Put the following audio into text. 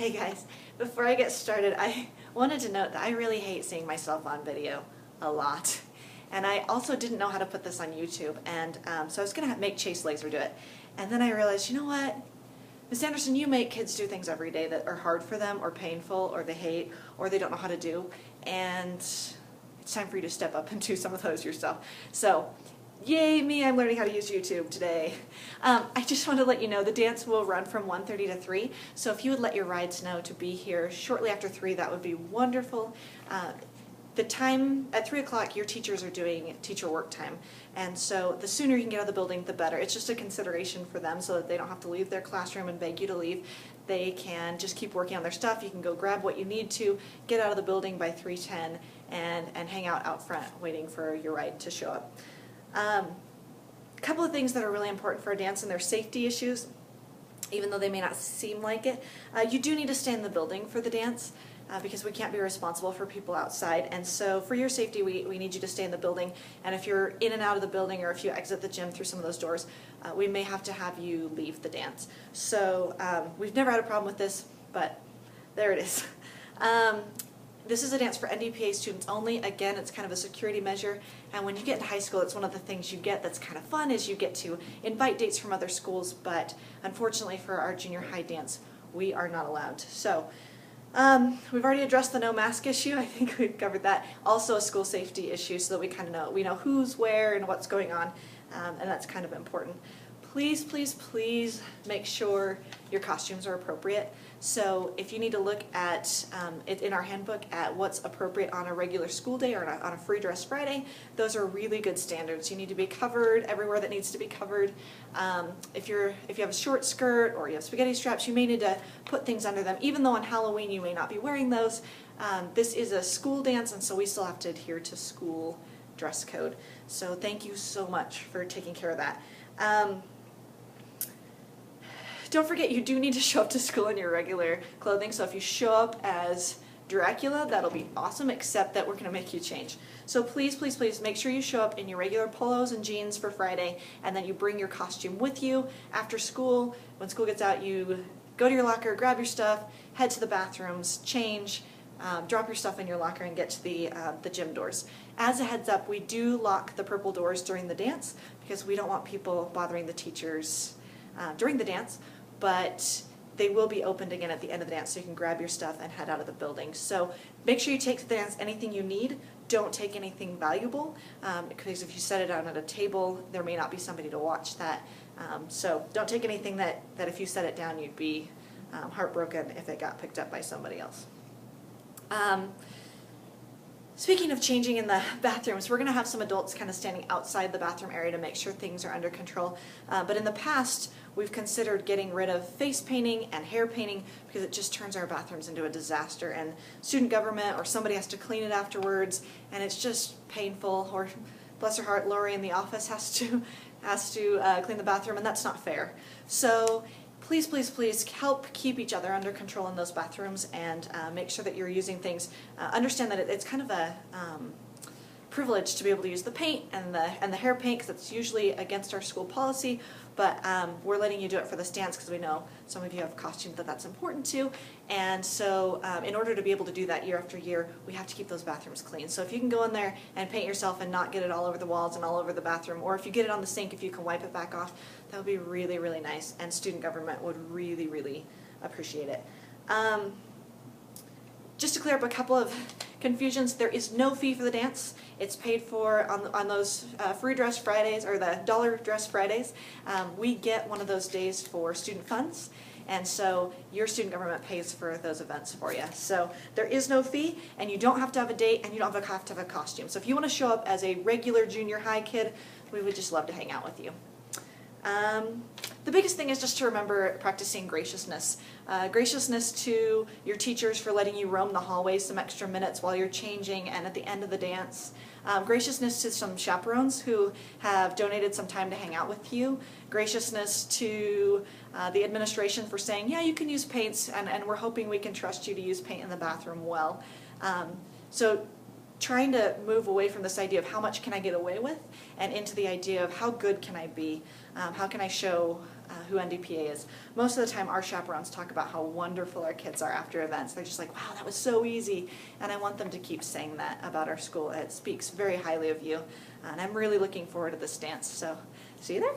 Hey guys, before I get started, I wanted to note that I really hate seeing myself on video a lot. And I also didn't know how to put this on YouTube, and so I was going to make Chase Laser do it. And then I realized, you know what? Ms. Anderson, you make kids do things every day that are hard for them, or painful, or they hate, or they don't know how to do. And it's time for you to step up and do some of those yourself. So, yay me, I'm learning how to use YouTube today. I just want to let you know the dance will run from 1:30 to 3, so if you would let your rides know to be here shortly after 3, that would be wonderful. The time, at 3 o'clock, your teachers are doing teacher work time, and so the sooner you can get out of the building, the better. It's just a consideration for them so that they don't have to leave their classroom and beg you to leave. They can just keep working on their stuff. You can go grab what you need to, get out of the building by 3:10, and hang out front waiting for your ride to show up. A couple of things that are really important for a dance, and they're safety issues, even though they may not seem like it. You do need to stay in the building for the dance because we can't be responsible for people outside, and so for your safety we need you to stay in the building, and if you're in and out of the building or if you exit the gym through some of those doors, we may have to have you leave the dance. So we've never had a problem with this, but there it is. This is a dance for NDPA students only. Again, it's kind of a security measure, and when you get into high school, it's one of the things you get that's kind of fun is you get to invite dates from other schools, but unfortunately for our junior high dance, we are not allowed. So we've already addressed the no mask issue. I think we've covered that. Also a school safety issue so that we know who's where and what's going on, and that's kind of important. Please, please, please make sure your costumes are appropriate. So if you need to look at it in our handbook at what's appropriate on a regular school day or on a free dress Friday, those are really good standards. You need to be covered everywhere that needs to be covered. If you have a short skirt or you have spaghetti straps, you may need to put things under them. Even though on Halloween you may not be wearing those, this is a school dance, and so we still have to adhere to school dress code. So thank you so much for taking care of that. Don't forget, you do need to show up to school in your regular clothing, so if you show up as Dracula, that'll be awesome, except that we're going to make you change. So please, please, please make sure you show up in your regular polos and jeans for Friday, and then you bring your costume with you after school. When school gets out, you go to your locker, grab your stuff, head to the bathrooms, change, drop your stuff in your locker, and get to the gym doors. As a heads up, we do lock the purple doors during the dance because we don't want people bothering the teachers during the dance, but they will be opened again at the end of the dance, so you can grab your stuff and head out of the building. So make sure you take to the dance anything you need. Don't take anything valuable, because if you set it down at a table, there may not be somebody to watch that. So don't take anything that if you set it down, you'd be heartbroken if it got picked up by somebody else. Speaking of changing in the bathrooms, we're going to have some adults kind of standing outside the bathroom area to make sure things are under control. But in the past, we've considered getting rid of face painting and hair painting because it just turns our bathrooms into a disaster, and student government or somebody has to clean it afterwards, and it's just painful. Or, bless her heart, Lori in the office has to clean the bathroom, and that's not fair. So please, please, please help keep each other under control in those bathrooms, and make sure that you're using things. Understand that it's kind of a privilege to be able to use the paint and the hair paint, because it's usually against our school policy, but we're letting you do it for this dance because we know some of you have costumes that's important to, and so in order to be able to do that year after year, we have to keep those bathrooms clean. So if you can go in there and paint yourself and not get it all over the walls and all over the bathroom, or if you get it on the sink, if you can wipe it back off, that would be really, really nice, and student government would really, really appreciate it. Just to clear up a couple of confusions, there is no fee for the dance. It's paid for on those free dress Fridays, or the dollar dress Fridays. We get one of those days for student funds, and so your student government pays for those events for you. So there is no fee, and you don't have to have a date, and you don't have to have a costume. So if you want to show up as a regular junior high kid, we would just love to hang out with you. The biggest thing is just to remember practicing graciousness. Graciousness to your teachers for letting you roam the hallways some extra minutes while you're changing and at the end of the dance. Graciousness to some chaperones who have donated some time to hang out with you. Graciousness to the administration for saying, yeah, you can use paints, and we're hoping we can trust you to use paint in the bathroom well. So trying to move away from this idea of how much can I get away with and into the idea of how good can I be, how can I show who NDPA is, most of the time our chaperones talk about how wonderful our kids are after events. They're just like, wow, that was so easy. And I want them to keep saying that about our school. It speaks very highly of you. And I'm really looking forward to this dance. So see you there.